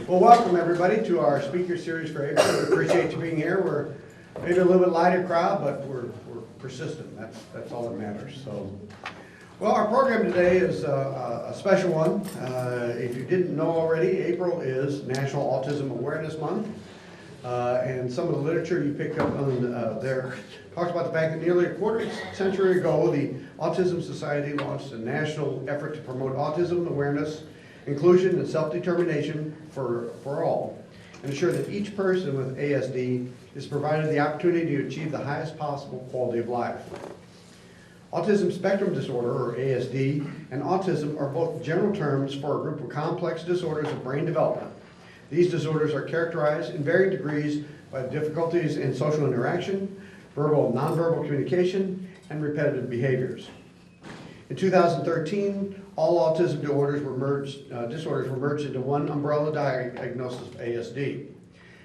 Well, welcome everybody to our speaker series for April. We appreciate you being here. We're maybe a little bit lighter crowd, but we're persistent. That's all that matters. So, well, our program today is a special one. If you didn't know already, April is National Autism Awareness Month. And some of the literature you picked up on there talks about the fact that nearly a quarter century ago, the Autism Society launched a national effort to promote autism awareness, inclusion, and self-determination for all, and ensure that each person with ASD is provided the opportunity to achieve the highest possible quality of life. Autism spectrum disorder, or ASD, and autism are both general terms for a group of complex disorders of brain development. These disorders are characterized in varying degrees by difficulties in social interaction, verbal and nonverbal communication, and repetitive behaviors. In 2013, all autism disorders were merged into one umbrella diagnosis of ASD.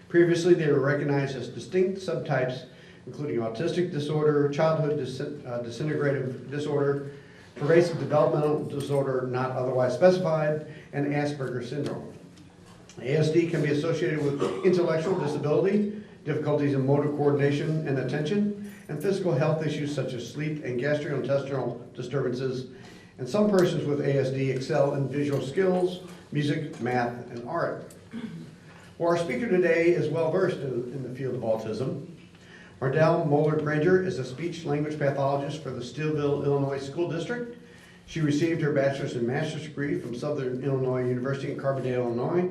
Previously, they were recognized as distinct subtypes, including autistic disorder, childhood disintegrative disorder, pervasive developmental disorder not otherwise specified, and Asperger's syndrome. ASD can be associated with intellectual disability, difficulties in motor coordination and attention, and physical health issues such as sleep and gastrointestinal disturbances. And some persons with ASD excel in visual skills, music, math, and art. Well, our speaker today is well versed in the field of autism. Mardell Moeller Granger is a speech-language pathologist for the Steelville, Illinois School District. She received her bachelor's and master's degree from Southern Illinois University in Carbondale, Illinois,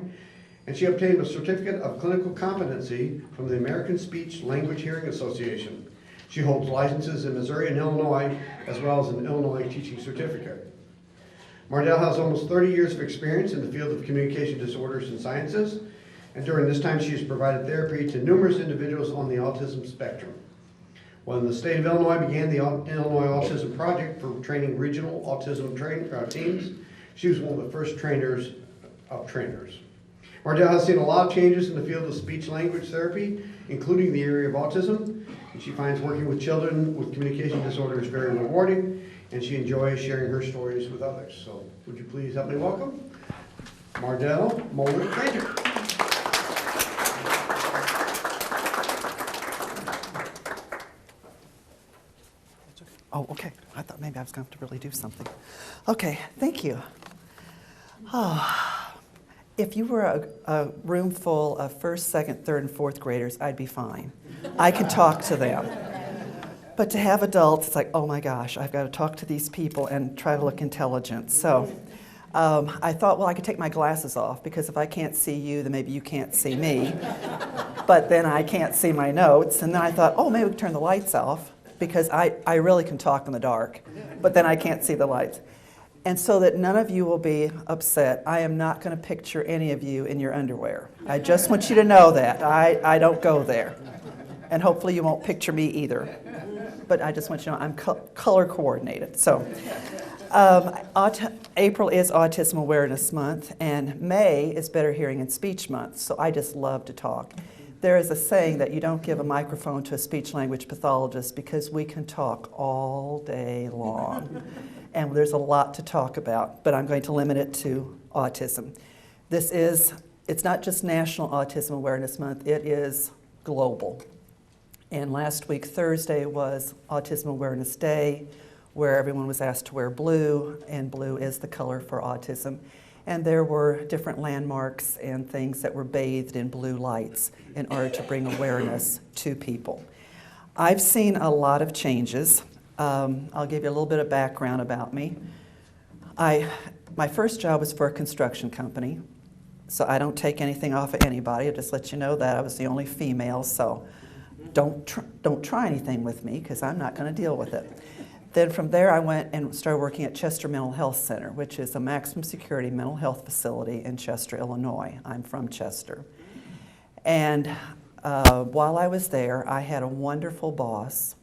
and she obtained a certificate of clinical competency from the American Speech Language Hearing Association. She holds licenses in Missouri and Illinois, as well as an Illinois teaching certificate. Mardell has almost 30 years of experience in the field of communication disorders and sciences, and during this time she has provided therapy to numerous individuals on the autism spectrum. When the state of Illinois began the Illinois Autism Project for training regional autism teams, she was one of the first trainers of trainers. Mardell has seen a lot of changes in the field of speech-language therapy, including the area of autism, and she finds working with children with communication disorders very rewarding, and she enjoys sharing her stories with others. So would you please help me welcome Mardell Moeller Granger. Oh, okay. I thought maybe I was going to have to really do something. Okay, thank you. Oh, if you were a room full of first, second, third, and fourth graders, I'd be fine. I could talk to them. But to have adults, it's like, oh my gosh, I've got to talk to these people and try to look intelligent. So I thought, well, I could take my glasses off, because if I can't see you, then maybe you can't see me. But then I can't see my notes. And then I thought, oh, maybe we could turn the lights off, because I really can talk in the dark, but then I can't see the lights. And so that none of you will be upset, I am not going to picture any of you in your underwear. I just want you to know that. I don't go there. And hopefully you won't picture me either. But I just want you to know I'm color coordinated. So April is Autism Awareness Month, and May is Better Hearing and Speech Month. So I just love to talk. There is a saying that you don't give a microphone to a speech-language pathologist, because we can talk all day long. And there's a lot to talk about, but I'm going to limit it to autism. It's not just National Autism Awareness Month, it is global. And last week, Thursday, was Autism Awareness Day, where everyone was asked to wear blue, and blue is the color for autism. And there were different landmarks and things that were bathed in blue lights in order to bring awareness to people. I've seen a lot of changes. I'll give you a little bit of background about me. My first job was for a construction company, so I don't take anything off of anybody. I'll just let you know that I was the only female, so don't try anything with me, because I'm not going to deal with it. Then from there, I went and started working at Chester Mental Health Center, which is a maximum security mental health facility in Chester, Illinois. I'm from Chester. And while I was there, I had a wonderful boss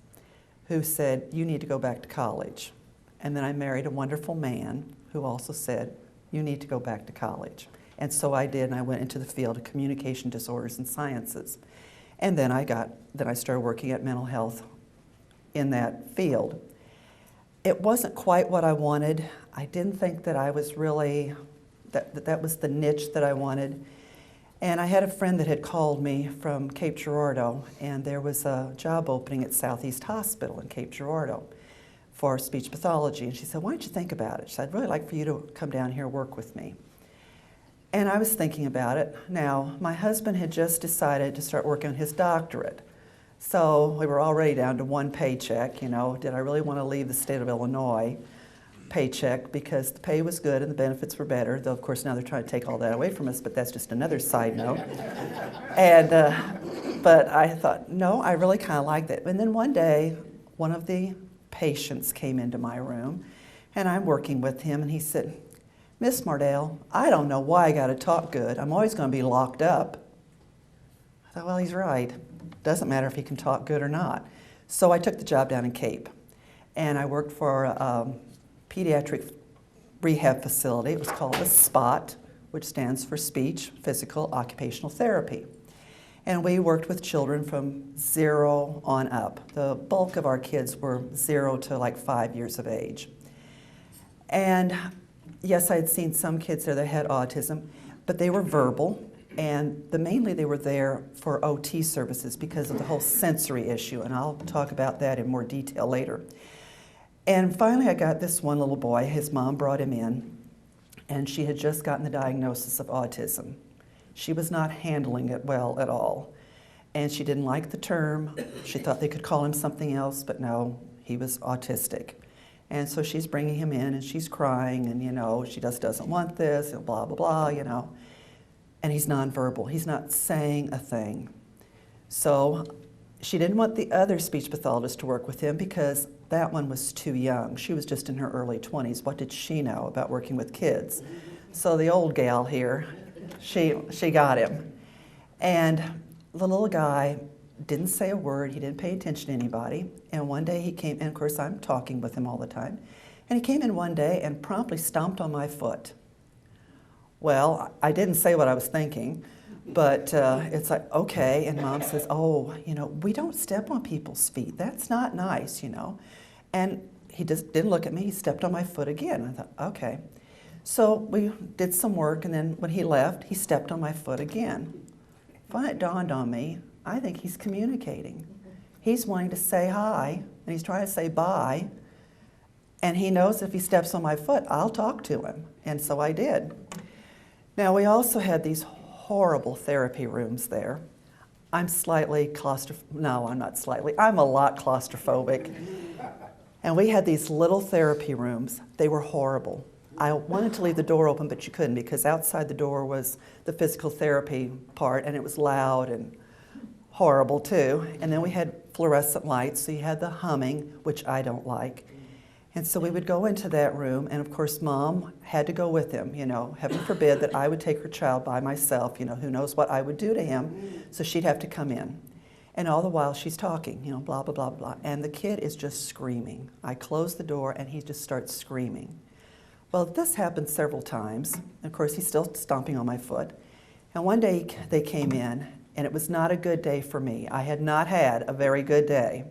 who said, you need to go back to college. And then I married a wonderful man who also said, you need to go back to college. And so I did, and I went into the field of communication disorders and sciences. And then I started working at mental health in that field. It wasn't quite what I wanted. I didn't think that I was really, that was the niche that I wanted. And I had a friend that had called me from Cape Girardeau, and there was a job opening at Southeast Hospital in Cape Girardeau for speech pathology. And she said, why don't you think about it? She said, I'd really like for you to come down here and work with me. And I was thinking about it. Now, my husband had just decided to start working on his doctorate. So we were already down to one paycheck, you know. Did I really want to leave the state of Illinois paycheck because the pay was good and the benefits were better, though of course now they're trying to take all that away from us, but that's just another side note. And but I thought, no, I really kind of like that. And then one day, one of the patients came into my room, and I'm working with him, and he said, Miss Mardell, I don't know why I got to talk good. I'm always going to be locked up. I thought, well, he's right. Doesn't matter if he can talk good or not. So I took the job down in Cape, and I worked for a pediatric rehab facility. It was called a SPOT, which stands for Speech, Physical, Occupational Therapy. And we worked with children from 0 on up. The bulk of our kids were 0 to like 5 years of age. And yes, I had seen some kids there that had autism, but they were verbal, and mainly they were there for OT services because of the whole sensory issue, and I'll talk about that in more detail later. And finally I got this one little boy. His mom brought him in, and she had just gotten the diagnosis of autism. She was not handling it well at all, and she didn't like the term. She thought they could call him something else, but no, he was autistic. And so she's bringing him in, and she's crying, and, you know, she just doesn't want this, and blah, blah, blah, you know. And he's nonverbal. He's not saying a thing. So she didn't want the other speech pathologist to work with him because that one was too young. She was just in her early 20s. What did she know about working with kids? So the old gal here, she got him. And the little guy didn't say a word. He didn't pay attention to anybody. And one day he came, and of course I'm talking with him all the time. And he came in one day and promptly stomped on my foot. Well, I didn't say what I was thinking, but it's like, okay. And Mom says, oh, you know, we don't step on people's feet. That's not nice, you know. And he just didn't look at me. He stepped on my foot again. I thought, okay. So we did some work, and then when he left, he stepped on my foot again. Finally, it dawned on me, I think he's communicating. He's wanting to say hi, and he's trying to say bye, and he knows if he steps on my foot, I'll talk to him. And so I did. Now, we also had these horrible therapy rooms there. I'm slightly no, I'm not slightly. I'm a lot claustrophobic. And we had these little therapy rooms. They were horrible. I wanted to leave the door open, but you couldn't because outside the door was the physical therapy part, and it was loud and horrible too. And then we had fluorescent lights, so you had the humming, which I don't like. And so we would go into that room, and of course Mom had to go with him, you know. Heaven forbid that I would take her child by myself, you know, who knows what I would do to him, so she'd have to come in. And all the while she's talking, you know, blah, blah, blah, blah. And the kid is just screaming. I close the door and he just starts screaming. Well, this happened several times. And of course he's still stomping on my foot. And one day they came in, and it was not a good day for me. I had not had a very good day.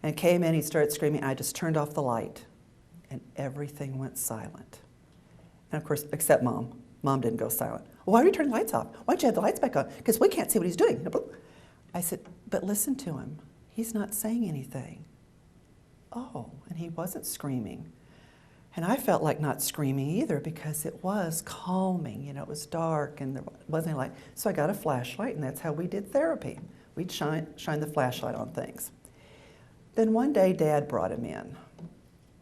And came in, he started screaming, I just turned off the light. And everything went silent. And of course, except Mom. Mom didn't go silent. Well, why are you turning the lights off? Why don't you have the lights back on? Because we can't see what he's doing. I said, but listen to him. He's not saying anything. Oh, and he wasn't screaming. And I felt like not screaming either because it was calming. You know, it was dark and there wasn't any light. So I got a flashlight, and that's how we did therapy. We'd shine the flashlight on things. Then one day, Dad brought him in.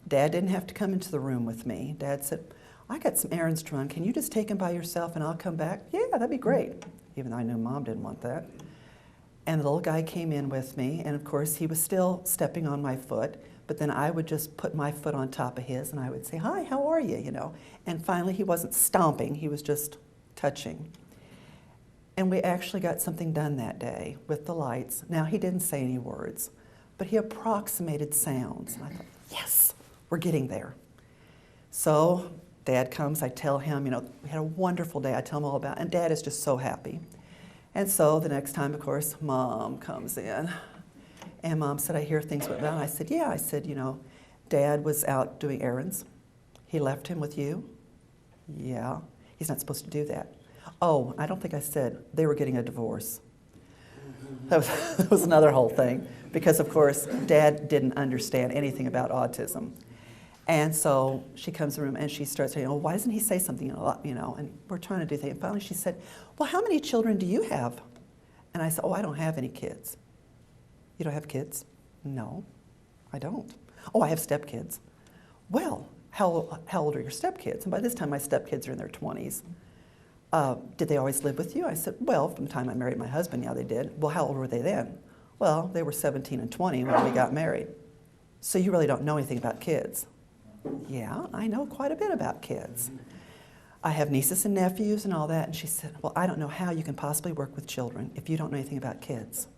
Dad didn't have to come into the room with me. Dad said, I got some errands to run. Can you just take him by yourself and I'll come back? Yeah, that'd be great. Even though I knew Mom didn't want that. And the little guy came in with me, and of course he was still stepping on my foot, but then I would just put my foot on top of his and I would say, hi, how are you, you know? And finally he wasn't stomping, he was just touching. And we actually got something done that day with the lights. Now, he didn't say any words, but he approximated sounds. And I thought, yes, we're getting there. So Dad comes, I tell him, you know, we had a wonderful day. I tell him all about it, and Dad is just so happy. And so the next time, of course, Mom comes in. And Mom said, I hear things went well. And I said, yeah. I said, you know, Dad was out doing errands. He left him with you? Yeah. He's not supposed to do that. Oh, I don't think I said they were getting a divorce. That was another whole thing, because of course Dad didn't understand anything about autism. And so she comes in the room and she starts saying, oh, why doesn't he say something a lot, and we're trying to do things. And finally she said, well, how many children do you have? And I said, oh, I don't have any kids. You don't have kids? No, I don't. Oh, I have stepkids. Well, how old are your stepkids? And by this time my stepkids are in their 20s. Did they always live with you? I said, well, from the time I married my husband, yeah, they did. Well, how old were they then? Well, they were 17 and 20 when we got married. So you really don't know anything about kids. Yeah, I know quite a bit about kids. I have nieces and nephews and all that. And she said, well, I don't know how you can possibly work with children if you don't know anything about kids.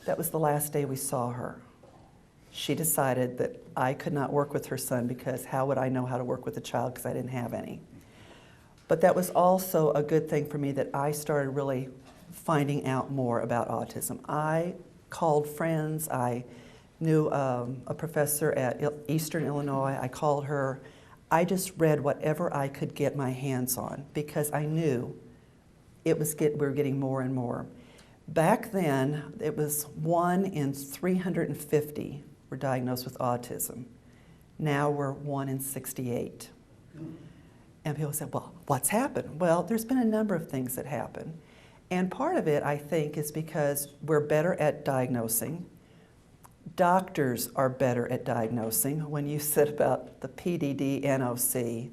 That was the last day we saw her. She decided that I could not work with her son because how would I know how to work with a child because I didn't have any. But that was also a good thing for me that I started really finding out more about autism. I called friends. I knew a professor at Eastern Illinois. I called her. I just read whatever I could get my hands on because I knew we were getting more and more. Back then, it was 1 in 350 were diagnosed with autism. Now we're 1 in 68. And people say, well, what's happened? Well, there's been a number of things that happen. And part of it, I think, is because we're better at diagnosing. Doctors are better at diagnosing. When you said about the PDD NOC,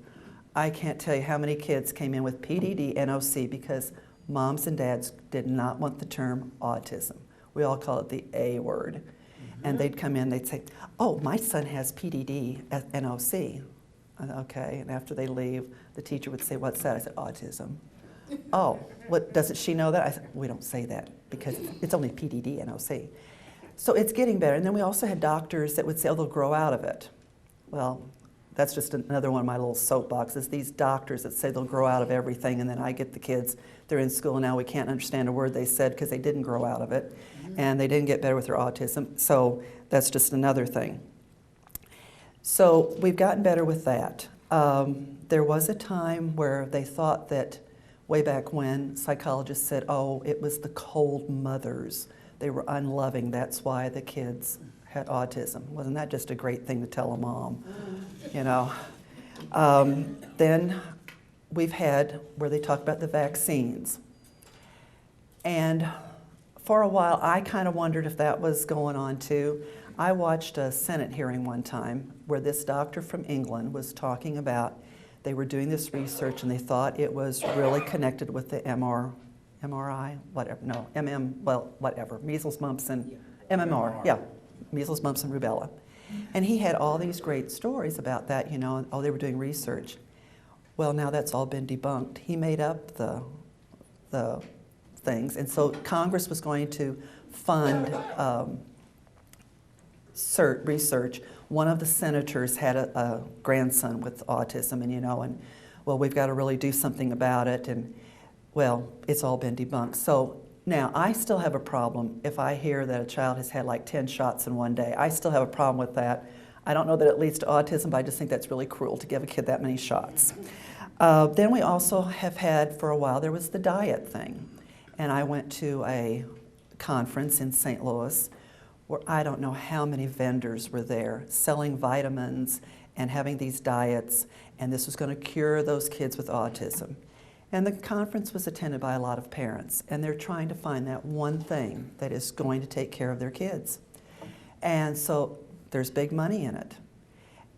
I can't tell you how many kids came in with PDD NOC because moms and dads did not want the term autism. We all call it the A word. Mm-hmm. And they'd come in, they'd say, oh, my son has PDD NOC. Okay, and after they leave, the teacher would say, what's that? I said, autism. Oh, doesn't she know that? I said, we don't say that because it's only PDD NOC. So it's getting better. And then we also had doctors that would say, oh, they'll grow out of it. Well, that's just another one of my little soapboxes. These doctors that say they'll grow out of everything, and then I get the kids, they're in school now, we can't understand a word they said because they didn't grow out of it, and they didn't get better with their autism. So that's just another thing. So we've gotten better with that. There was a time where they thought that, way back when, psychologists said, oh, it was the cold mothers. They were unloving, that's why the kids had autism. Wasn't that just a great thing to tell a mom? Then we've had where they talk about the vaccines. And for a while, I kind of wondered if that was going on too. I watched a Senate hearing one time where this doctor from England was talking about, they were doing this research and they thought it was really connected with the MRI, whatever, no, whatever, measles, mumps, and MMR, yeah, measles, mumps, and rubella. And he had all these great stories about that, oh, they were doing research. Well, now that's all been debunked. He made up the things, and so Congress was going to fund research. One of the senators had a grandson with autism, and well, we've got to really do something about it, and well, it's all been debunked. So now I still have a problem if I hear that a child has had like 10 shots in one day. I still have a problem with that. I don't know that it leads to autism, but I just think that's really cruel to give a kid that many shots. Then we also have had, for a while, there was the diet thing. And I went to a conference in St. Louis where I don't know how many vendors were there selling vitamins and having these diets, and this was going to cure those kids with autism. And the conference was attended by a lot of parents, and they're trying to find that one thing that is going to take care of their kids. And so there's big money in it.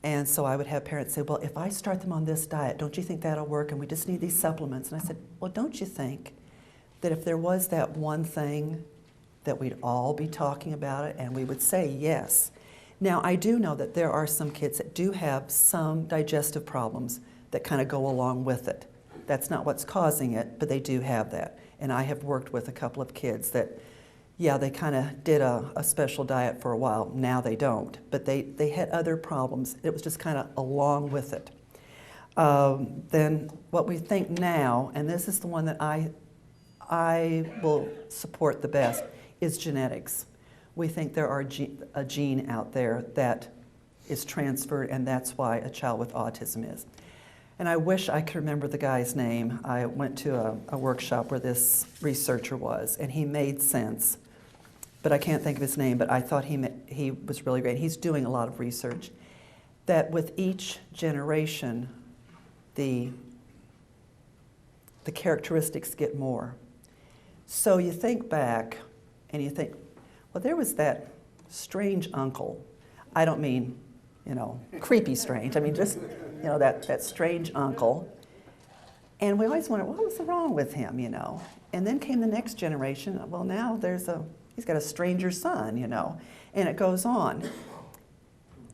And so I would have parents say, well, if I start them on this diet, don't you think that'll work? And we just need these supplements. And I said, well, don't you think that if there was that one thing that we'd all be talking about it and we would say yes. Now, I do know that there are some kids that do have some digestive problems that kind of go along with it. That's not what's causing it, but they do have that. And I have worked with a couple of kids that, yeah, they kind of did a special diet for a while. Now they don't, but they had other problems. It was just kind of along with it. Then what we think now, and this is the one that I will support the best, is genetics. We think there are a gene out there that is transferred, and that's why a child with autism is. And I wish I could remember the guy's name. I went to a workshop where this researcher was, and he made sense. But I can't think of his name, but I thought he was really great. He's doing a lot of research. That with each generation, the characteristics get more. So you think back, and you think, well, there was that strange uncle. I don't mean, creepy strange. I mean, just, that strange uncle. And we always wondered, what was wrong with him, And then came the next generation. Well, now he's got a stranger son, and it goes on.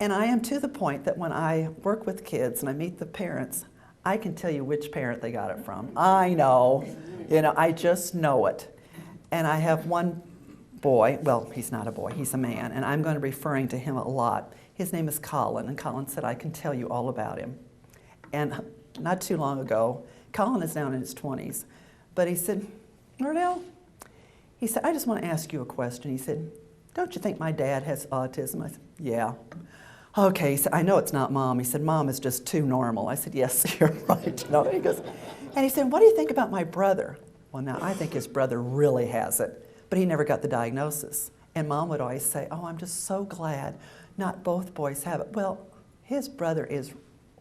And I am to the point that when I work with kids and I meet the parents, I can tell you which parent they got it from. I know, I just know it. And I have one boy, well, he's not a boy, he's a man, and I'm going to be referring to him a lot. His name is Colin, and Colin said, I can tell you all about him. And not too long ago, Colin is now in his 20s, but he said, Mardell, he said, I just want to ask you a question. He said, don't you think my dad has autism? I said, yeah. Okay, he said, I know it's not Mom. He said, Mom is just too normal. I said, yes, you're right. He goes, and he said, what do you think about my brother? Well, now, I think his brother really has it, but he never got the diagnosis. And Mom would always say, oh, I'm just so glad not both boys have it. Well, his brother is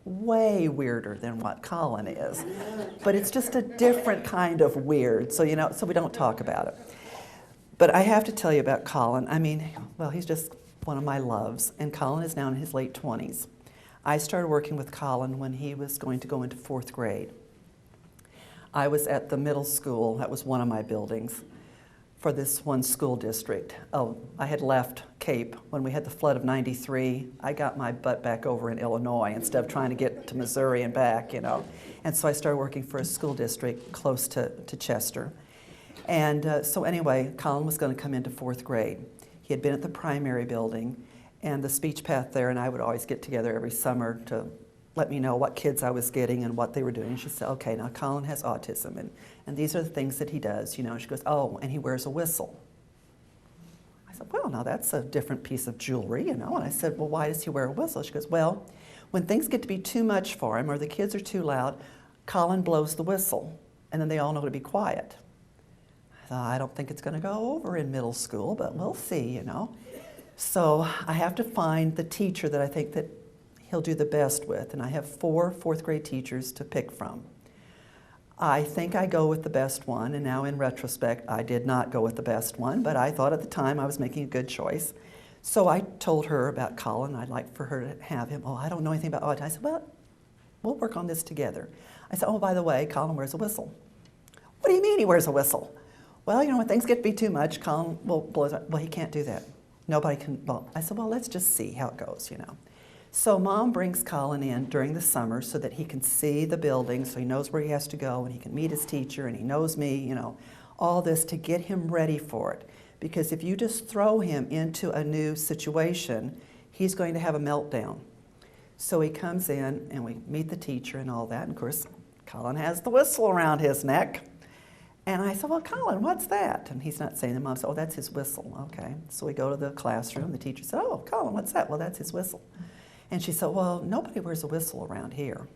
way weirder than what Colin is, but it's just a different kind of weird, so we don't talk about it. But I have to tell you about Colin. I mean, well, he's just one of my loves, and Colin is now in his late 20s. I started working with Colin when he was going to go into 4th grade. I was at the middle school, that was one of my buildings, for this one school district. Oh, I had left Cape when we had the flood of '93. I got my butt back over in Illinois instead of trying to get to Missouri and back, And so I started working for a school district close to Chester. And so anyway, Colin was going to come into 4th grade. He had been at the primary building, and the speech path there and I would always get together every summer to let me know what kids I was getting and what they were doing. And she said, okay, now Colin has autism, and these are the things that he does, She goes, oh, and he wears a whistle. I said, well, now that's a different piece of jewelry, And I said, well, why does he wear a whistle? She goes, well, when things get to be too much for him or the kids are too loud, Colin blows the whistle, and then they all know to be quiet. I thought, I don't think it's going to go over in middle school, but we'll see, So I have to find the teacher that I think that he'll do the best with, and I have 4 4th grade teachers to pick from. I think I go with the best one, and now in retrospect, I did not go with the best one, but I thought at the time I was making a good choice. So I told her about Colin. I'd like for her to have him. Oh, I don't know anything about autism. I said, well, we'll work on this together. I said, oh, by the way, Colin wears a whistle. What do you mean he wears a whistle? Well, when things get to be too much, Colin will blow it. Well, he can't do that. Nobody can. Well, I said, well, let's just see how it goes, So Mom brings Colin in during the summer so that he can see the building, so he knows where he has to go, and he can meet his teacher, and he knows me, all this to get him ready for it. Because if you just throw him into a new situation, he's going to have a meltdown. So he comes in, and we meet the teacher and all that, and of course, Colin has the whistle around his neck. And I said, well, Colin, what's that? And he's not saying that. Mom said, oh, that's his whistle. Okay. So we go to the classroom. The teacher said, oh, Colin, what's that? Well, that's his whistle. And she said, well, nobody wears a whistle around here.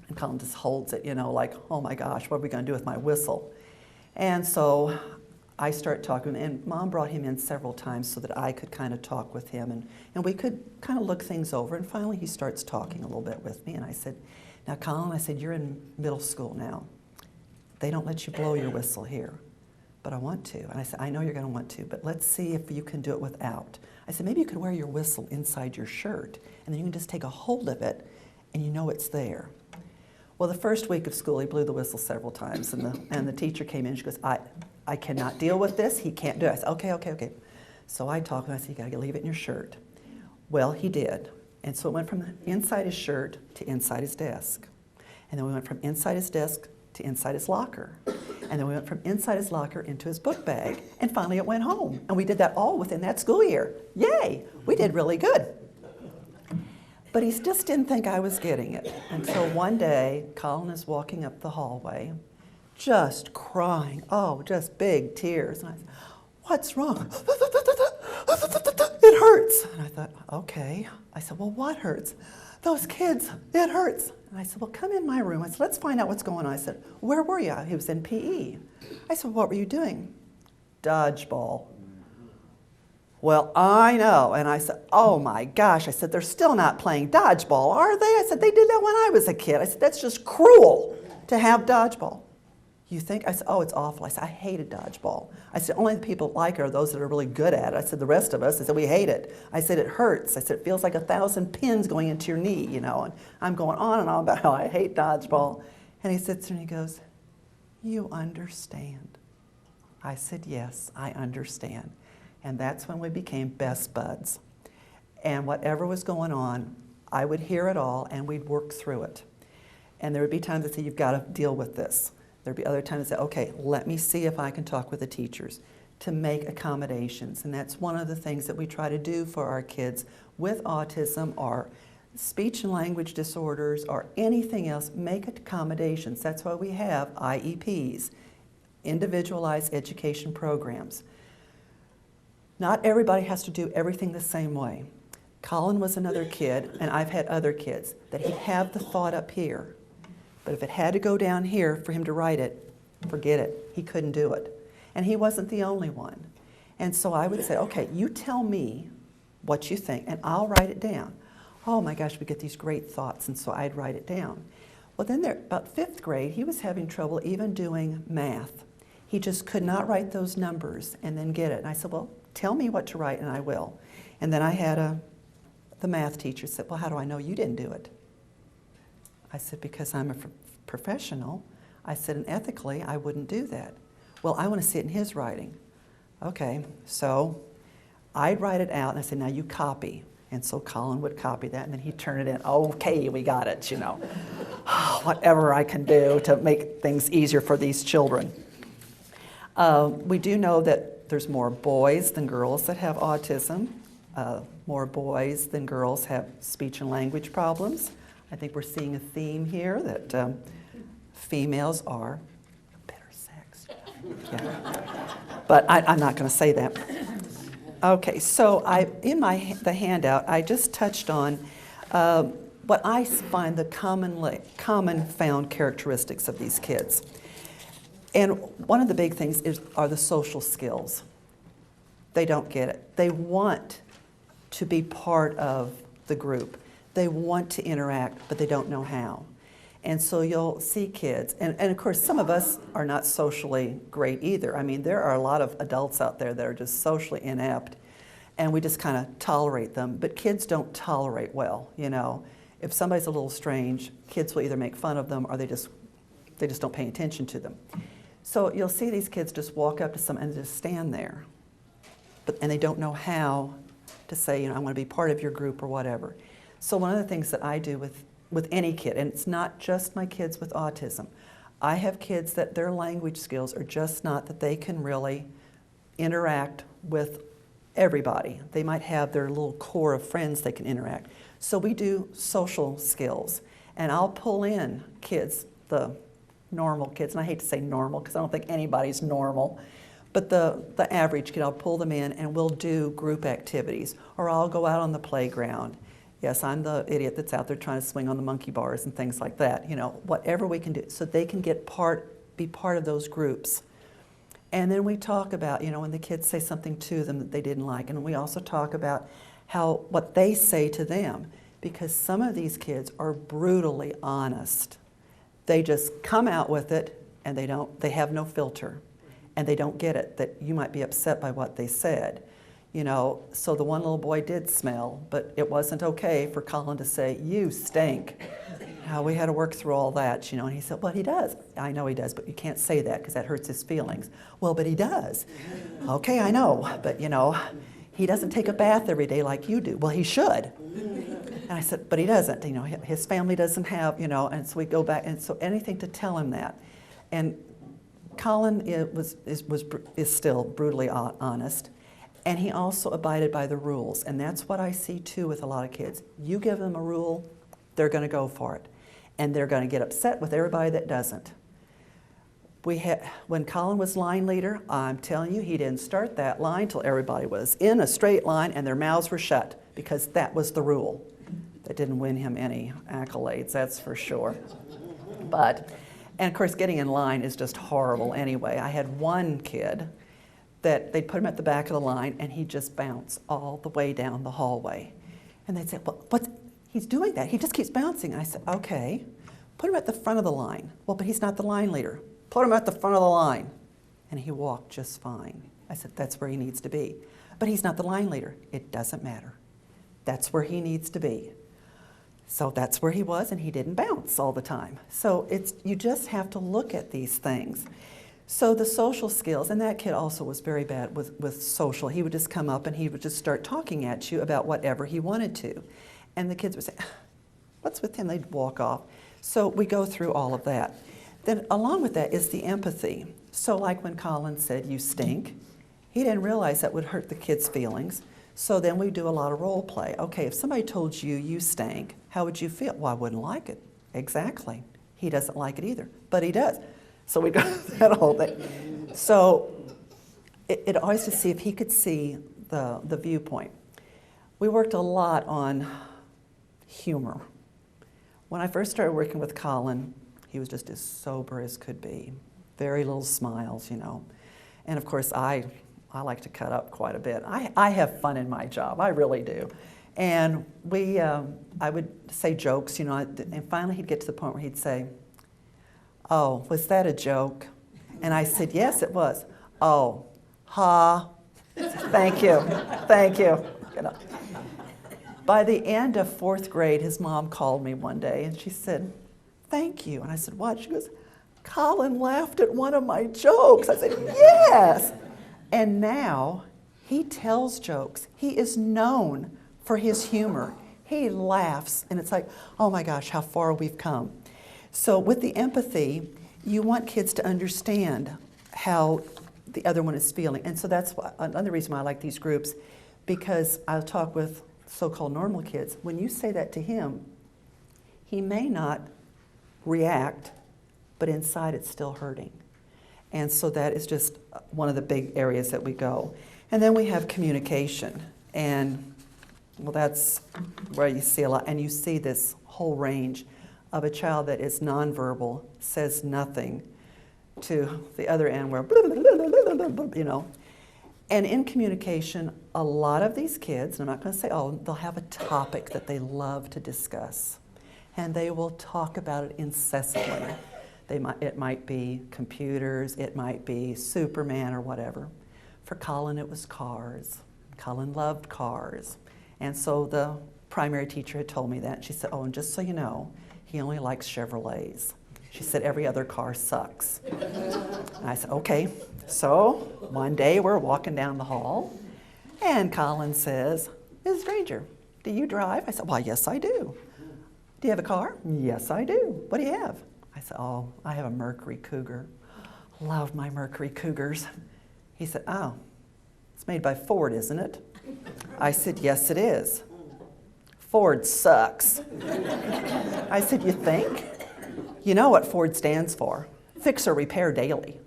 And Colin just holds it, like, oh my gosh, what are we going to do with my whistle? And so I start talking, and Mom brought him in several times so that I could kind of talk with him, and we could kind of look things over. And finally he starts talking a little bit with me, and I said, now, Colin, I said, you're in middle school now. They don't let you blow your whistle here, but I want to. And I said, I know you're going to want to, but let's see if you can do it without. I said, maybe you could wear your whistle inside your shirt, and then you can just take a hold of it, and it's there. Well, the first week of school, he blew the whistle several times, and the teacher came in, she goes, I cannot deal with this, he can't do it. I said, okay. So I talked, and I said, you got to leave it in your shirt. Well, he did. And so it went from inside his shirt to inside his desk. And then we went from inside his desk to inside his locker. And then we went from inside his locker into his book bag. And finally it went home. And we did that all within that school year. Yay! We did really good. But he just didn't think I was getting it. Until one day, Colin is walking up the hallway, just crying. Oh, just big tears. And I said, what's wrong? it hurts. And I thought, okay. I said, well, what hurts? Those kids, it hurts. And I said, well, come in my room. I said, let's find out what's going on. I said, where were you? He was in PE. I said, what were you doing? Dodgeball. Well, I know. And I said, oh my gosh. I said, they're still not playing dodgeball, are they? I said, they did that when I was a kid. I said, that's just cruel to have dodgeball. You think? I said, oh, it's awful. I said, I hated dodgeball. I said, only the people that like it are those that are really good at it. I said, the rest of us, I said, we hate it. I said, it hurts. I said, it feels like 1,000 pins going into your knee, you know. And I'm going on and on about how I hate dodgeball. And he sits there and he goes, you understand. I said, yes, I understand. And that's when we became best buds. And whatever was going on, I would hear it all and we'd work through it. And there would be times I'd say, you've got to deal with this. There'd be other times I'd say, okay, let me see if I can talk with the teachers to make accommodations. And that's one of the things that we try to do for our kids with autism or speech and language disorders or anything else, make accommodations. That's why we have IEPs, individualized education programs. Not everybody has to do everything the same way. Colin was another kid, and I've had other kids, that he'd have the thought up here. But if it had to go down here for him to write it, forget it. He couldn't do it. And he wasn't the only one. And so I would say, okay, you tell me what you think, and I'll write it down. Oh my gosh, we get these great thoughts, and so I'd write it down. Well, then about 5th grade, he was having trouble even doing math. He just could not write those numbers and then get it. And I said, well, tell me what to write, and I will. And then I had the math teacher said, well, how do I know you didn't do it? I said, because I'm a professional. I said, and ethically, I wouldn't do that. Well, I want to see it in his writing. Okay, so I'd write it out, and I said, now you copy. And so Colin would copy that, and then he'd turn it in. Okay, we got it, you know. Whatever I can do to make things easier for these children. We do know that there's more boys than girls that have autism. More boys than girls have speech and language problems. I think we're seeing a theme here that females are better sex. Yeah. But I'm not going to say that. Okay, so in the handout, I just touched on what I find the common found characteristics of these kids. And one of the big things are the social skills. They don't get it. They want to be part of the group. They want to interact, but they don't know how. And so you'll see kids, and of course some of us are not socially great either. I mean, there are a lot of adults out there that are just socially inept, and we just kind of tolerate them. But kids don't tolerate well, you know. If somebody's a little strange, kids will either make fun of them or they just don't pay attention to them. So you'll see these kids just walk up to someone and just stand there. And they don't know how to say, you know, I want to be part of your group or whatever. So one of the things that I do with any kid, and it's not just my kids with autism, I have kids that their language skills are just not that they can really interact with everybody. They might have their little core of friends they can interact. So we do social skills, and I'll pull in kids, the normal kids, and I hate to say normal because I don't think anybody's normal, but the average kid, I'll pull them in and we'll do group activities, or I'll go out on the playground. Yes, I'm the idiot that's out there trying to swing on the monkey bars and things like that, you know, whatever we can do so they can be part of those groups. And then we talk about, you know, when the kids say something to them that they didn't like, and we also talk about what they say to them, because some of these kids are brutally honest. They just come out with it, and they have no filter, and they don't get it, that you might be upset by what they said. You know, so the one little boy did smell, but it wasn't okay for Colin to say, you stink. How we had to work through all that, you know, and he said, well, he does. I know he does, but you can't say that because that hurts his feelings. Well, but he does. Okay, I know, but you know, he doesn't take a bath every day like you do. Well, he should. And I said, but he doesn't, you know, his family doesn't have, you know, and so we go back, and so anything to tell him that. And Colin is still brutally honest. And he also abided by the rules. And that's what I see too with a lot of kids. You give them a rule, they're going to go for it. And they're going to get upset with everybody that doesn't. When Colin was line leader, I'm telling you, he didn't start that line till everybody was in a straight line and their mouths were shut, because that was the rule. That didn't win him any accolades, that's for sure. And of course, getting in line is just horrible anyway. I had one kid that they'd put him at the back of the line and he'd just bounce all the way down the hallway. And they'd say, well, he's doing that, he just keeps bouncing. And I said, okay, put him at the front of the line. Well, but he's not the line leader. Put him at the front of the line. And he walked just fine. I said, that's where he needs to be. But he's not the line leader. It doesn't matter. That's where he needs to be. So that's where he was, and he didn't bounce all the time. So you just have to look at these things. So the social skills, and that kid also was very bad with social. He would just come up and he would just start talking at you about whatever he wanted to. And the kids would say, what's with him? They'd walk off. So we go through all of that. Then along with that is the empathy. So like when Colin said, you stink, he didn't realize that would hurt the kids' feelings. So then we do a lot of role play. Okay, if somebody told you you stank, how would you feel? Well, I wouldn't like it. Exactly. He doesn't like it either, but he does. So we go through that whole thing. So it always to see if he could see the viewpoint. We worked a lot on humor. When I first started working with Colin, he was just as sober as could be. Very little smiles, you know. And of course, I like to cut up quite a bit. I have fun in my job, I really do. And I would say jokes, you know, and finally he'd get to the point where he'd say, oh, was that a joke? And I said, yes, it was. Oh, ha, thank you, thank you. You know. By the end of 4th grade, his mom called me one day and she said, thank you. And I said, what? She goes, Colin laughed at one of my jokes. I said, yes. And now he tells jokes. He is known for his humor. He laughs, and it's like, oh my gosh, how far we've come. So with the empathy, you want kids to understand how the other one is feeling. And so that's another reason why I like these groups, because I'll talk with so-called normal kids. When you say that to him, he may not react, but inside it's still hurting. And so that is just one of the big areas that we go. And then we have communication. And well, that's where you see a lot. And you see this whole range of a child that is nonverbal, says nothing, to the other end where, you know. And in communication, a lot of these kids, and I'm not going to say all, they'll have a topic that they love to discuss. And they will talk about it incessantly. It might be computers, it might be Superman or whatever. For Colin, it was cars. Colin loved cars. And so the primary teacher had told me that. She said, oh, and just so you know, he only likes Chevrolets. She said, every other car sucks. And I said, okay. So one day we're walking down the hall, and Colin says, Mrs. Granger, do you drive? I said, well, yes, I do. Do you have a car? Yes, I do. What do you have? I said, oh, I have a Mercury Cougar. Love my Mercury Cougars. He said, oh, it's made by Ford, isn't it? I said, yes, it is. Ford sucks. I said, you think? You know what Ford stands for? Fix or repair daily.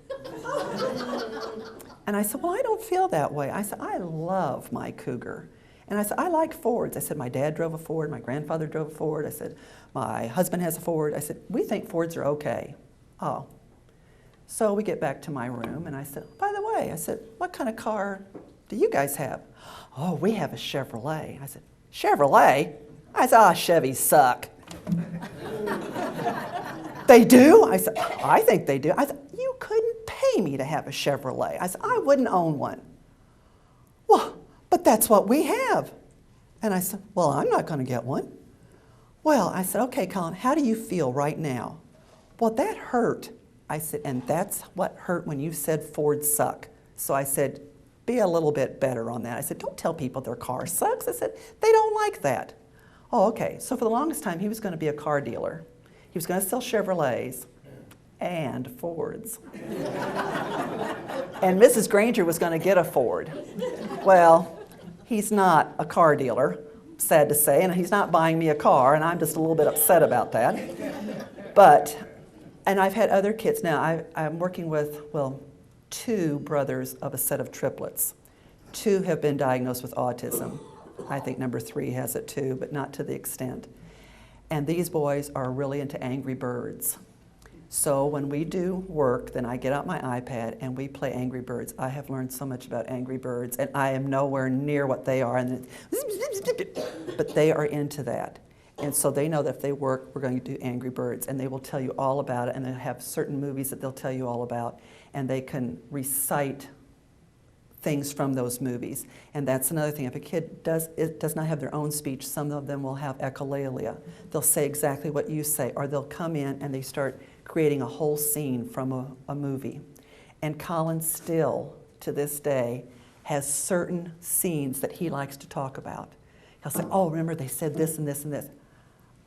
And I said, well, I don't feel that way. I said, I love my Cougar. And I said, I like Fords. I said, my dad drove a Ford, my grandfather drove a Ford. I said, my husband has a Ford. I said, we think Fords are okay. Oh. So we get back to my room, and I said, by the way, I said, what kind of car do you guys have? Oh, we have a Chevrolet. I said, Chevrolet? I said, Chevys suck. They do? I said, I think they do. I said, you couldn't pay me to have a Chevrolet. I said, I wouldn't own one. Well, but that's what we have. And I said, well, I'm not going to get one. Well, I said, okay, Colin, how do you feel right now? Well, that hurt. I said, and that's what hurt when you said Fords suck. So I said, be a little bit better on that. I said, don't tell people their car sucks. I said, they don't like that. Oh, okay. So for the longest time, he was going to be a car dealer. He was going to sell Chevrolets and Fords. And Mrs. Granger was going to get a Ford. Well, he's not a car dealer, sad to say, and he's not buying me a car, and I'm just a little bit upset about that. But And I've had other kids. Now, I'm working with, well, 2 brothers of a set of triplets. 2 have been diagnosed with autism. I think number 3 has it too, but not to the extent. And these boys are really into Angry Birds. So when we do work, then I get out my iPad and we play Angry Birds. I have learned so much about Angry Birds, and I am nowhere near what they are. But they are into that. And so they know that if they work, we're going to do Angry Birds, and they will tell you all about it, and they have certain movies that they'll tell you all about, and they can recite things from those movies. And that's another thing. If a kid does not have their own speech, some of them will have echolalia. They'll say exactly what you say, or they'll come in and they start creating a whole scene from a movie. And Colin still, to this day, has certain scenes that he likes to talk about. He'll say, oh, remember they said this and this and this.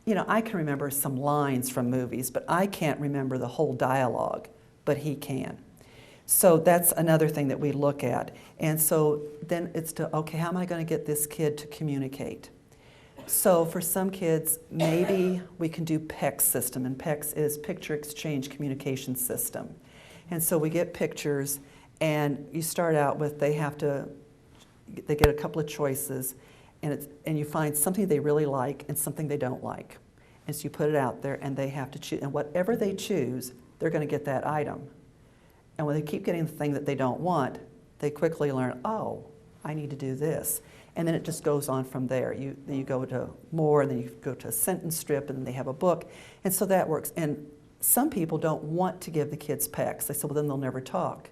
You know, I can remember some lines from movies, but I can't remember the whole dialogue, but he can. So that's another thing that we look at. And so then it's to, okay, how am I going to get this kid to communicate? So for some kids, maybe we can do PECS system, and PECS is Picture Exchange Communication System. And so we get pictures, and you start out with they get a couple of choices, and you find something they really like and something they don't like. And so you put it out there, and they have to choose, and whatever they choose, they're going to get that item. And when they keep getting the thing that they don't want, they quickly learn, oh, I need to do this. And then it just goes on from there. Then you go to more, and then you go to a sentence strip, and then they have a book. And so that works. And some people don't want to give the kids PECS. They say, well, then they'll never talk.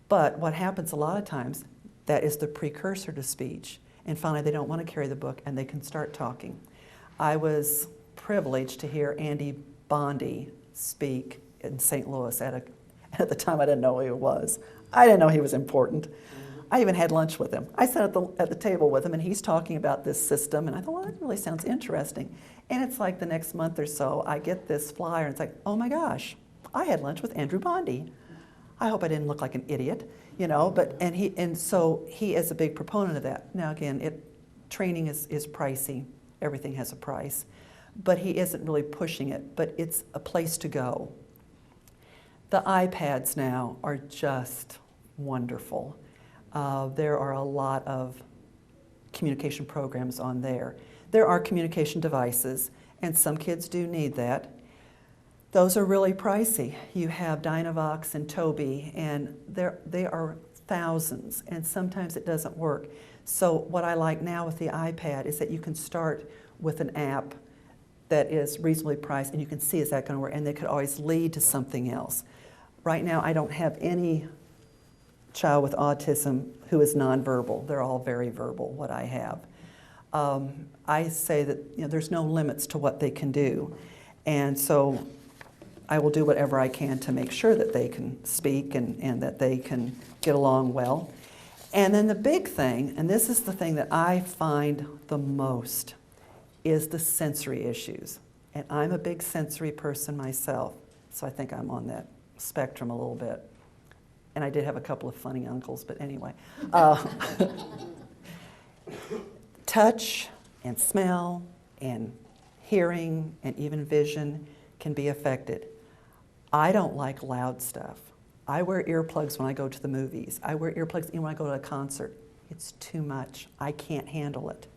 But what happens a lot of times, that is the precursor to speech. And finally, they don't want to carry the book, and they can start talking. I was privileged to hear Andy Bondi speak in St. Louis at the time I didn't know who he was. I didn't know he was important. I even had lunch with him. I sat at the table with him, and he's talking about this system, and I thought, well, that really sounds interesting. And it's like the next month or so, I get this flyer, and it's like, oh my gosh, I had lunch with Andrew Bondi. I hope I didn't look like an idiot, you know. And so he is a big proponent of that. Now again, training is pricey. Everything has a price, but he isn't really pushing it. But it's a place to go. The iPads now are just wonderful. There are a lot of communication programs on there. There are communication devices, and some kids do need that. Those are really pricey. You have Dynavox and Toby, and they are thousands, and sometimes it doesn't work. So what I like now with the iPad is that you can start with an app that is reasonably priced, and you can see is that going to work, and they could always lead to something else. Right now, I don't have any child with autism who is nonverbal. They're all very verbal, what I have. I say that there's no limits to what they can do. And so I will do whatever I can to make sure that they can speak and that they can get along well. And then the big thing, and this is the thing that I find the most, is the sensory issues. And I'm a big sensory person myself, so I think I'm on that spectrum a little bit. And I did have a couple of funny uncles, but anyway. Touch and smell and hearing and even vision can be affected. I don't like loud stuff. I wear earplugs when I go to the movies. I wear earplugs even when I go to a concert. It's too much. I can't handle it.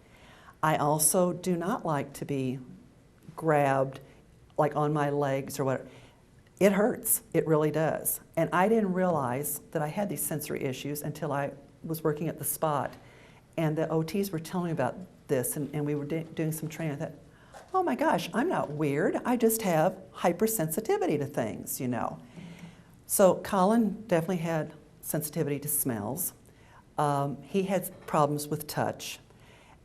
I also do not like to be grabbed like on my legs or whatever. It hurts. It really does. And I didn't realize that I had these sensory issues until I was working at the Spot. And the OTs were telling me about this, and we were doing some training. I thought, oh my gosh, I'm not weird. I just have hypersensitivity to things, you know. So Colin definitely had sensitivity to smells. He had problems with touch.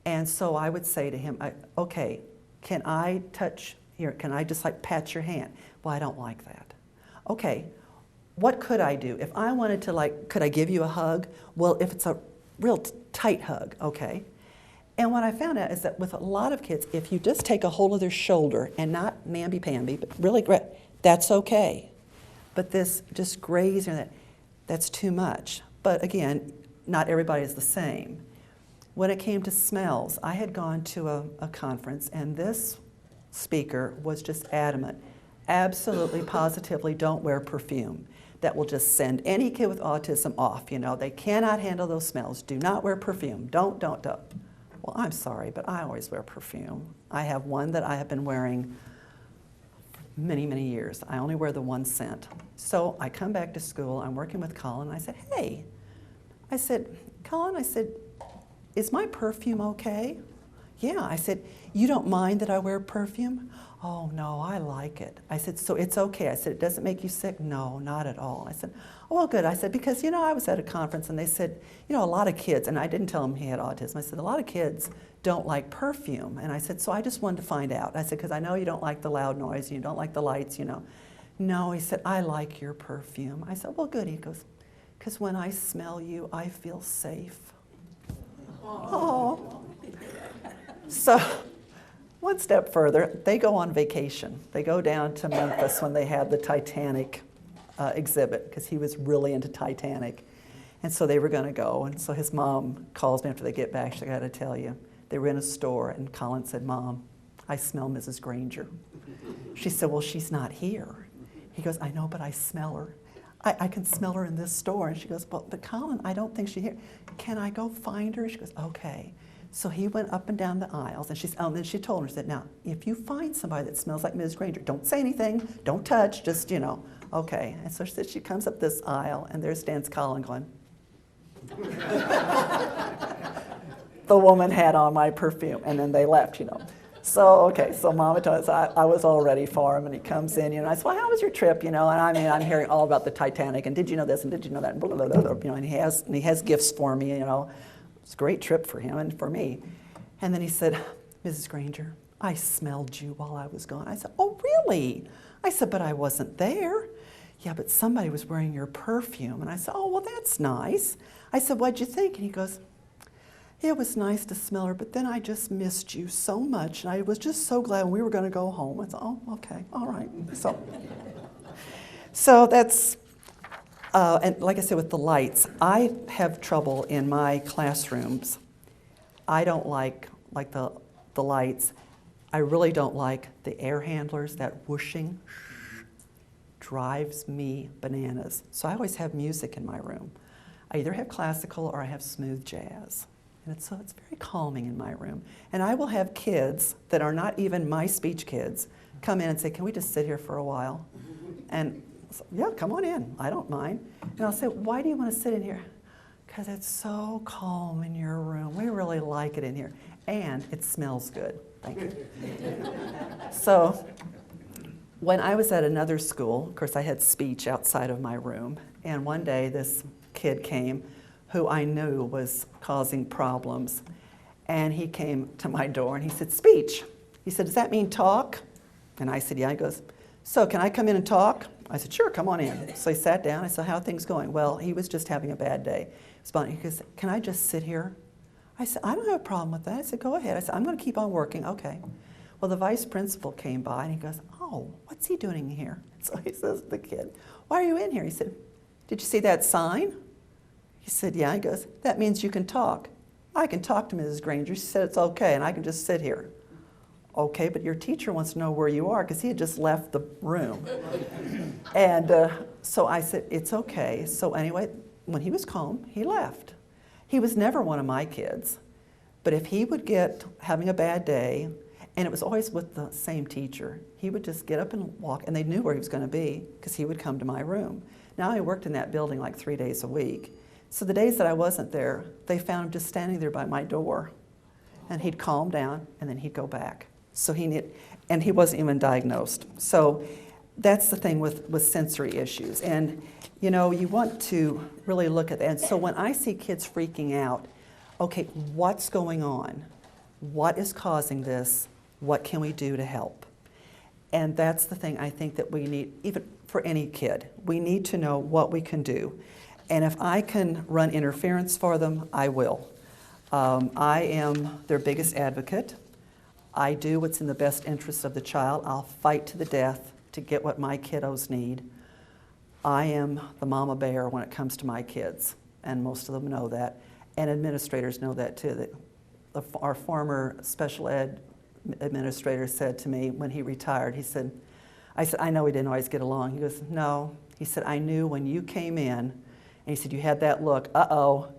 And so I would say to him, okay, can I touch here? Can I just like pat your hand? Well, I don't like that. Okay, what could I do? If I wanted to could I give you a hug? Well, if it's a real tight hug, okay. And what I found out is that with a lot of kids, if you just take a hold of their shoulder and not namby-pamby, but really, that's okay. But this just grazing, that's too much. But again, not everybody is the same. When it came to smells, I had gone to a conference, and this speaker was just adamant. absolutely, positively don't wear perfume. That will just send any kid with autism off. You know, they cannot handle those smells. Do not wear perfume. Don't. Well, I'm sorry, but I always wear perfume. I have one that I have been wearing for many, many years. I only wear the one scent. So I come back to school, I'm working with Colin, and I said, hey, I said, Colin, I said, is my perfume okay? Yeah, I said, you don't mind that I wear perfume? Oh, no, I like it. I said, so it's okay. I said, it doesn't make you sick? No, not at all. I said, oh, well, good. I said, because, you know, I was at a conference and they said, you know, a lot of kids, and I didn't tell him he had autism. I said, a lot of kids don't like perfume. And I said, so I just wanted to find out. I said, because I know you don't like the loud noise, and you don't like the lights, you know. No, he said, I like your perfume. I said, well, good. He goes, because when I smell you, I feel safe. Oh. So one step further, they go on vacation. They go down to Memphis when they had the Titanic exhibit, because he was really into Titanic. And so they were going to go. And so his mom calls me after they get back. She said, I got to tell you. They were in a store, and Colin said, Mom, I smell Mrs. Granger. She said, well, she's not here. He goes, I know, but I smell her. I can smell her in this store. And she goes, well, but Colin, I don't think she's here. Can I go find her? She goes, okay. So he went up and down the aisles, and then she told her, she said, now, if you find somebody that smells like Ms. Granger, don't say anything, don't touch, just, you know, okay. And so she said she comes up this aisle, and there stands Colin going. The woman had on my perfume, and then they left, you know. So, okay, so Mama told us I was all ready for him, and he comes in, you know, and I said, well, how was your trip, you know, and I mean, I'm hearing all about the Titanic, and did you know this, and did you know that, and blah, blah, blah, blah, you know, and he has gifts for me, you know. It's a great trip for him and for me. And then he said, Mrs. Granger, I smelled you while I was gone. I said, oh, really? I said, but I wasn't there. Yeah, but somebody was wearing your perfume. And I said, oh, well, that's nice. I said, what'd you think? And he goes, it was nice to smell her, but then I just missed you so much, and I was just so glad we were going to go home. I said, oh, okay, all right. So that's, and like I said, with the lights, I have trouble in my classrooms. I don't like the lights. I really don't like the air handlers, that whooshing drives me bananas. So I always have music in my room. I either have classical or I have smooth jazz. And so it's very calming in my room. And I will have kids that are not even my speech kids come in and say, can we just sit here for a while? And so, yeah, come on in. I don't mind. And I'll say, why do you want to sit in here? Because it's so calm in your room. We really like it in here. And it smells good. Thank you. So when I was at another school, of course, I had speech outside of my room. And one day this kid came who I knew was causing problems. And he came to my door and he said, speech. He said, does that mean talk? And I said, yeah. He goes, so can I come in and talk? I said, sure, come on in. So he sat down. I said, how are things going? Well, he was just having a bad day. He goes, can I just sit here? I said, I don't have a problem with that. I said, go ahead. I said, I'm going to keep on working. Okay. Well, the vice principal came by and he goes, oh, what's he doing here? So he says to the kid, why are you in here? He said, did you see that sign? He said, yeah. He goes, that means you can talk. I can talk to Mrs. Granger. She said it's okay, and I can just sit here. Okay, but your teacher wants to know where you are, because he had just left the room. And so I said, it's okay. So anyway, when he was calm, he left. He was never one of my kids. But if he would get having a bad day, and it was always with the same teacher, he would just get up and walk, and they knew where he was going to be, because he would come to my room. Now, I worked in that building like 3 days a week. So the days that I wasn't there, they found him just standing there by my door. And he'd calm down, and then he'd go back. So and he wasn't even diagnosed. So that's the thing with sensory issues. And, you know, you want to really look at that. And so when I see kids freaking out, okay, what's going on? What is causing this? What can we do to help? And that's the thing I think that we need, even for any kid. We need to know what we can do. And if I can run interference for them, I will. I am their biggest advocate. I do what's in the best interest of the child. I'll fight to the death to get what my kiddos need. I am the mama bear when it comes to my kids, and most of them know that. And administrators know that too. Our former special ed administrator said to me when he retired, he said, I said, I know we didn't always get along. He goes, no. He said, I knew when you came in, and he said, you had that look, uh-oh,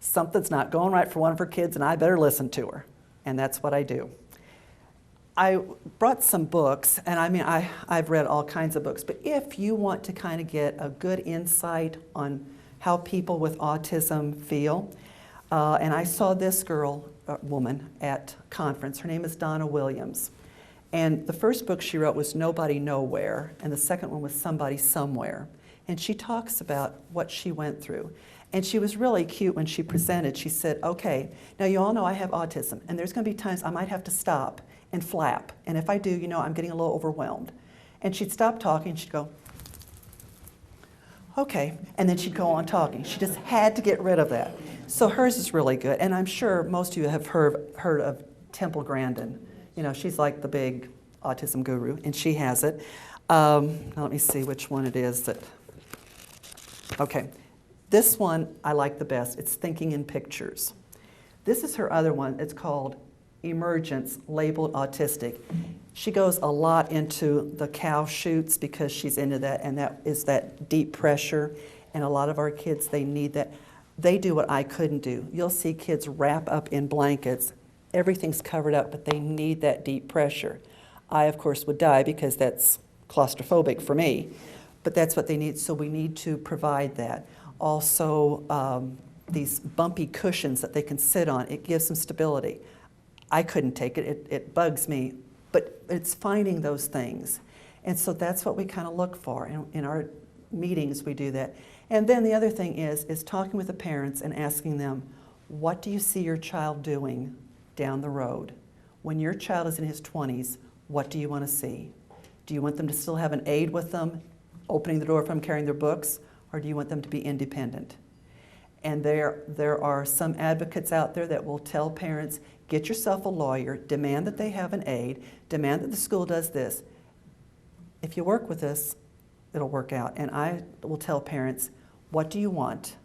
something's not going right for one of her kids, and I better listen to her. And that's what I do. I brought some books, and I mean, I've read all kinds of books, but if you want to kind of get a good insight on how people with autism feel, and I saw this woman at conference. Her name is Donna Williams. And the first book she wrote was Nobody Nowhere, and the second one was Somebody Somewhere. And she talks about what she went through. And she was really cute when she presented. She said, okay, now you all know I have autism, and there's going to be times I might have to stop and flap. And if I do, you know, I'm getting a little overwhelmed. And she'd stop talking, she'd go, okay, and then she'd go on talking. She just had to get rid of that. So hers is really good, and I'm sure most of you have heard of Temple Grandin. You know, she's like the big autism guru, and she has it. Now let me see which one it is that, okay. This one I like the best. It's Thinking in Pictures. This is her other one. It's called Emergence, Labeled Autistic. She goes a lot into the cow chutes because she's into that, and that is that deep pressure. And a lot of our kids, they need that. They do what I couldn't do. You'll see kids wrap up in blankets. Everything's covered up, but they need that deep pressure. I, of course, would die because that's claustrophobic for me, but that's what they need, so we need to provide that. Also, these bumpy cushions that they can sit on, it gives them stability. I couldn't take it, it bugs me, but it's finding those things. And so that's what we kind of look for. In our meetings, we do that. And then the other thing is talking with the parents and asking them, what do you see your child doing down the road? When your child is in his 20s, what do you want to see? Do you want them to still have an aide with them, opening the door for them, carrying their books, or do you want them to be independent? And there are some advocates out there that will tell parents, get yourself a lawyer, demand that they have an aide, demand that the school does this. If you work with us, it'll work out. And I will tell parents, what do you want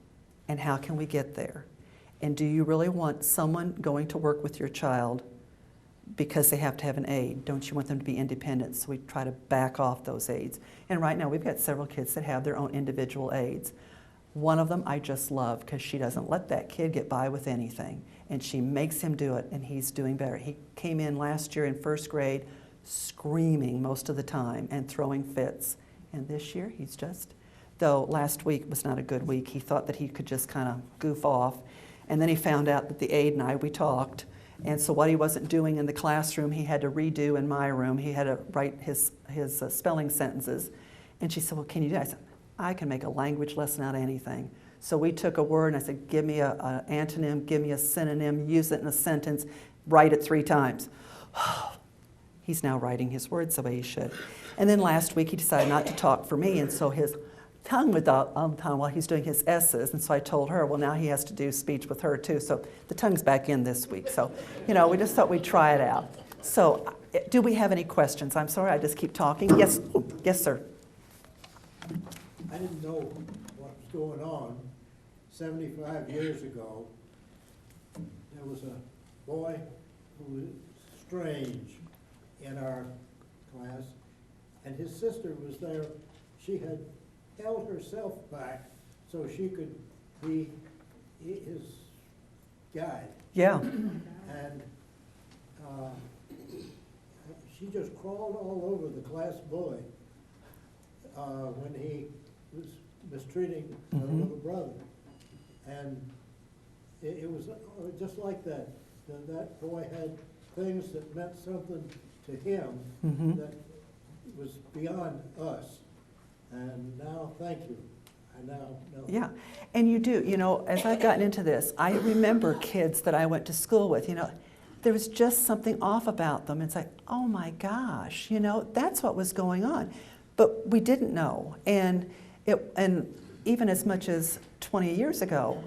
and how can we get there? And do you really want someone going to work with your child because they have to have an aide? Don't you want them to be independent? So we try to back off those aides. And right now we've got several kids that have their own individual aides. One of them I just love because she doesn't let that kid get by with anything. And she makes him do it, and he's doing better. He came in last year in first grade screaming most of the time and throwing fits. And this year he's just, though last week was not a good week, he thought that he could just kind of goof off. And then he found out that the aide and I, we talked. And so what he wasn't doing in the classroom, he had to redo in my room. He had to write his spelling sentences. And she said, well, can you do that? I said, I can make a language lesson out of anything. So we took a word and I said, give me an antonym, give me a synonym, use it in a sentence, write it 3 times. He's now writing his words the way he should. And then last week he decided not to talk for me, and so his tongue was out on the tongue while he's doing his S's, and so I told her, well, now he has to do speech with her too, so the tongue's back in this week. So, you know, we just thought we'd try it out. So, do we have any questions? I'm sorry, I just keep talking. Yes, yes, sir. I didn't know what was going on. 75 years ago, there was a boy who was strange in our class, and his sister was there. She had held herself back so she could be his guide. Yeah. And she just crawled all over the class bully when he was mistreating her little brother. And it was just like that. That boy had things that meant something to him that was beyond us. And now, thank you. I now know. Yeah, and you do. You know, as I've gotten into this, I remember kids that I went to school with, you know, there was just something off about them. It's like, oh my gosh, you know, that's what was going on. But we didn't know. And even as much as 20 years ago,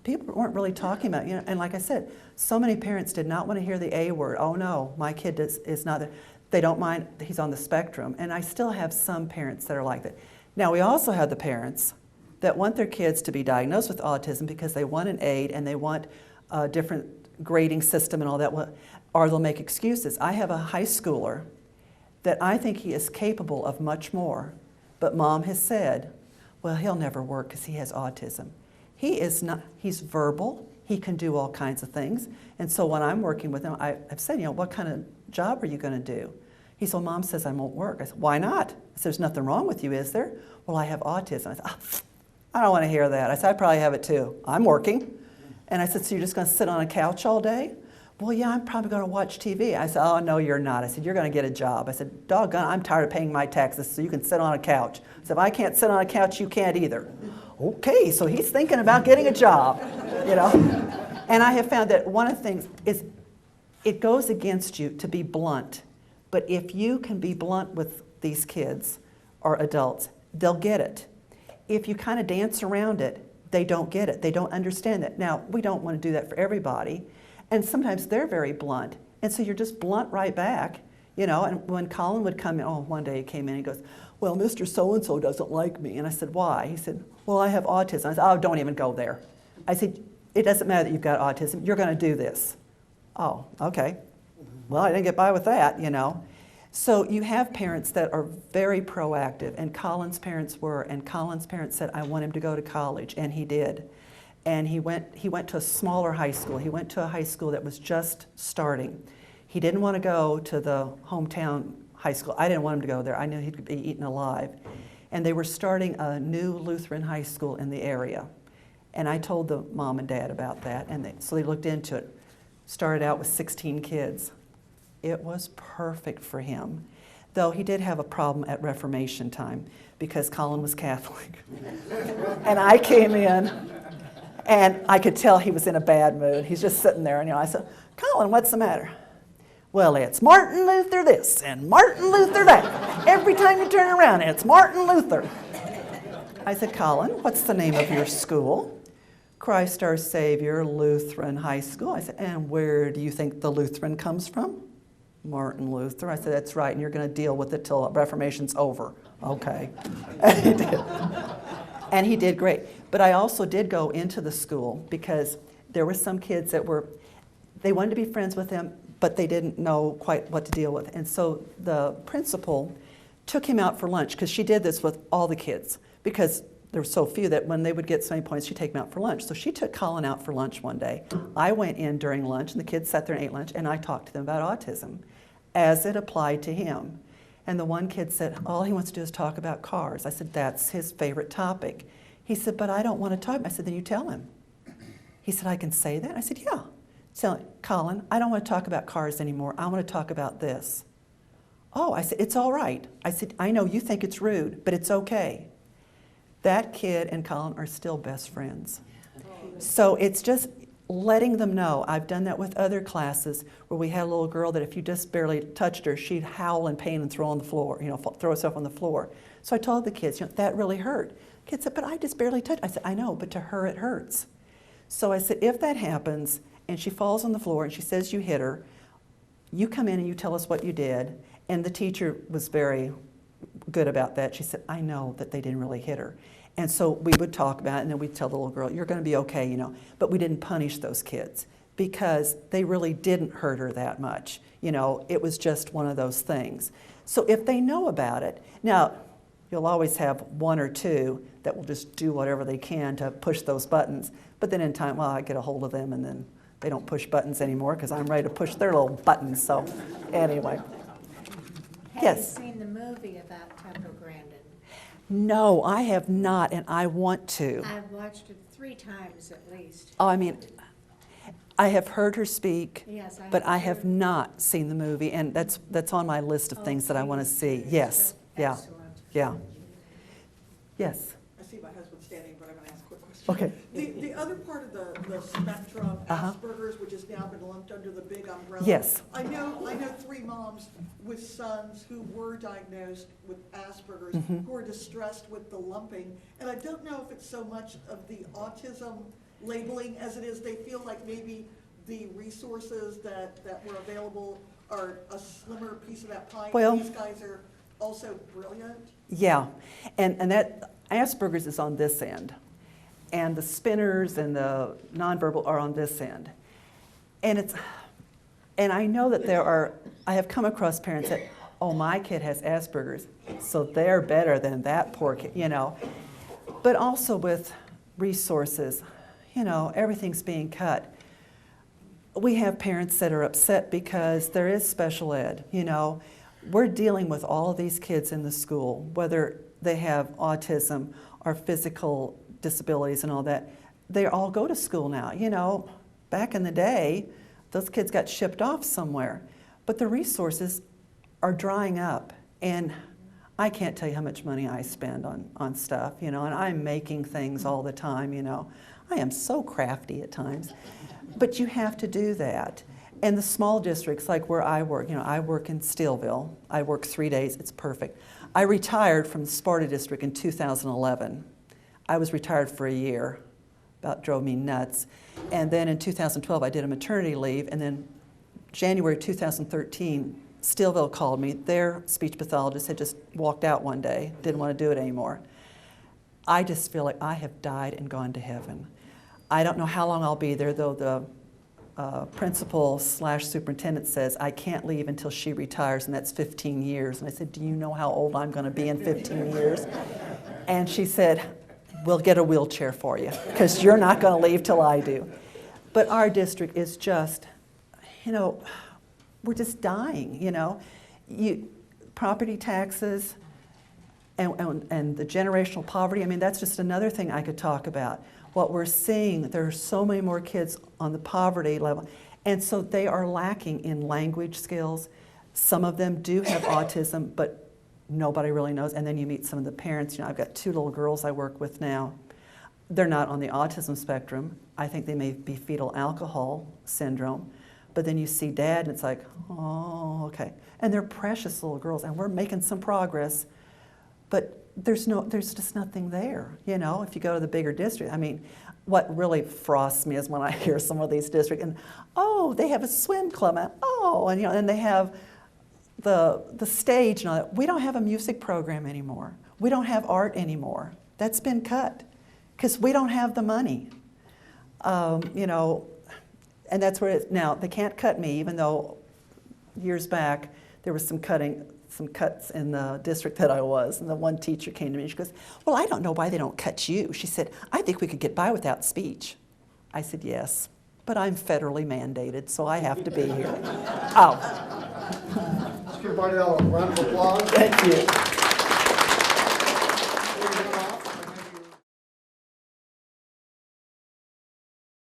people weren't really talking about, you know, and like I said, so many parents did not want to hear the A word. Oh no, my kid is not there. They don't mind, he's on the spectrum. And I still have some parents that are like that. Now, we also have the parents that want their kids to be diagnosed with autism because they want an aid and they want a different grading system and all that, or they'll make excuses. I have a high schooler that I think he is capable of much more. But Mom has said, well, he'll never work because he has autism. He is not, he's verbal, he can do all kinds of things. And so when I'm working with him, I've said, what kind of job are you going to do? He said, well, Mom says I won't work. I said, why not? I said, there's nothing wrong with you, is there? Well, I have autism. I said, I don't want to hear that. I said, I probably have it too. I'm working. And I said, so you're just going to sit on a couch all day? Well, yeah, I'm probably going to watch TV. I said, oh, no, you're not. I said, you're going to get a job. I said, doggone, I'm tired of paying my taxes so you can sit on a couch. I said, if I can't sit on a couch, you can't either. Okay, so he's thinking about getting a job, And I have found that one of the things is it goes against you to be blunt. But if you can be blunt with these kids or adults, they'll get it. If you kind of dance around it, they don't get it. They don't understand it. Now, we don't want to do that for everybody. And sometimes they're very blunt. And so you're just blunt right back, And when Colin would come in, one day he came in and he goes, well, Mr. So-and-so doesn't like me. And I said, why? He said, well, I have autism. I said, oh, don't even go there. I said, it doesn't matter that you've got autism. You're going to do this. Oh, okay. Well, I didn't get by with that, So you have parents that are very proactive, and Colin's parents were, and Colin's parents said, I want him to go to college, and he did. And he went to a smaller high school. He went to a high school that was just starting. He didn't want to go to the hometown high school. I didn't want him to go there. I knew he'd be eaten alive. And they were starting a new Lutheran high school in the area. And I told the mom and dad about that, and so they looked into it. Started out with 16 kids. It was perfect for him, though he did have a problem at Reformation time because Colin was Catholic. And I came in, and I could tell he was in a bad mood. He's just sitting there, and I said, Colin, what's the matter? Well, it's Martin Luther this and Martin Luther that. Every time you turn around, it's Martin Luther. I said, Colin, what's the name of your school? Christ Our Savior Lutheran High School. I said, and where do you think the Lutheran comes from? Martin Luther. I said, that's right, and you're going to deal with it till Reformation's over. Okay. And he did. And he did great. But I also did go into the school because there were some kids that they wanted to be friends with him, but they didn't know quite what to deal with. And so the principal took him out for lunch, because she did this with all the kids, because there were so few that when they would get so many points, she'd take them out for lunch. So she took Colin out for lunch one day. I went in during lunch, and the kids sat there and ate lunch, and I talked to them about autism as it applied to him. And the one kid said, all he wants to do is talk about cars. I said, that's his favorite topic. He said, but I don't want to talk. I said, then you tell him. He said, I can say that? I said, yeah. So, Colin, I don't want to talk about cars anymore. I want to talk about this. Oh, I said, it's all right. I said, I know you think it's rude, but it's okay. That kid and Colin are still best friends. So it's just letting them know. I've done that with other classes where we had a little girl that if you just barely touched her, she'd howl in pain and throw on the floor, throw herself on the floor. So I told the kids, that really hurt. The kid said, but I just barely touched. I said, I know, but to her it hurts. So I said, if that happens and she falls on the floor and she says you hit her, you come in and you tell us what you did. And the teacher was very good about that. She said, I know that they didn't really hit her. And so we would talk about it, and then we'd tell the little girl, you're going to be okay, But we didn't punish those kids because they really didn't hurt her that much. It was just one of those things. So if they know about it, now, you'll always have one or two that will just do whatever they can to push those buttons. But then in time, I get a hold of them, and then they don't push buttons anymore because I'm ready to push their little buttons. So anyway. Yes? Have you seen the movie about Tucker Grandin? No, I have not, and I want to. I've watched it 3 times at least. Oh, I have heard her speak, Yes, but I have not seen the movie, and that's on my list of things that I want to see. Yes, yeah, Excellent. yeah. Yes. I see my husband standing, but I'm going to ask a quick question. Okay. The other part of the spectrum, Uh-huh. Asperger's, which has now been lumped under the big umbrella. Yes. I know 3 moms with sons who were diagnosed with Asperger's, Mhm. who are distressed with the lumping. And I don't know if it's so much of the autism labeling as it is they feel like maybe the resources that were available are a slimmer piece of that pie. Well- These guys are also brilliant. Yeah, and that Asperger's is on this end, and the spinners and the nonverbal are on this end. And I know that I have come across parents that, oh, my kid has Asperger's, so they're better than that poor kid, you know. But also with resources, you know, everything's being cut. We have parents that are upset because there is special ed, you know. We're dealing with all of these kids in the school, whether they have autism or physical disabilities and all that. They all go to school now, you know. Back in the day, those kids got shipped off somewhere. But the resources are drying up, and I can't tell you how much money I spend on stuff, you know, and I'm making things all the time, you know. I am so crafty at times, but you have to do that. And the small districts, like where I work, you know, I work in Steelville. I work 3 days, it's perfect. I retired from the Sparta district in 2011. I was retired for a year, about drove me nuts. And then in 2012, I did a maternity leave, and then January 2013, Steelville called me. Their speech pathologist had just walked out one day, didn't want to do it anymore. I just feel like I have died and gone to heaven. I don't know how long I'll be there, though the principal/superintendent says I can't leave until she retires, and that's 15 years. And I said, do you know how old I'm going to be in 15 years? And she said, we'll get a wheelchair for you, because you're not going to leave till I do. But our district is just, you know, we're just dying, you know. Property taxes and the generational poverty, I mean, that's just another thing I could talk about. What we're seeing, there are so many more kids on the poverty level, and so they are lacking in language skills. Some of them do have autism, but nobody really knows. And then you meet some of the parents. You know, I've got 2 little girls I work with now. They're not on the autism spectrum. I think they may be fetal alcohol syndrome. But then you see dad, and it's like, oh, okay. And they're precious little girls, and we're making some progress. But there's just nothing there, you know, if you go to the bigger district. I mean, what really frosts me is when I hear some of these districts, and, oh, they have a swim club, and, oh, and, you know, and they have the stage and all that. We don't have a music program anymore. We don't have art anymore. That's been cut, because we don't have the money. You know, and that's where it's, now, they can't cut me, even though years back there was some cuts in the district that I was, and the one teacher came to me, she goes, well, I don't know why they don't cut you. She said, I think we could get by without speech. I said, yes, but I'm federally mandated, so I have to be here. Oh. Let's give Mardell a round of applause. Thank you.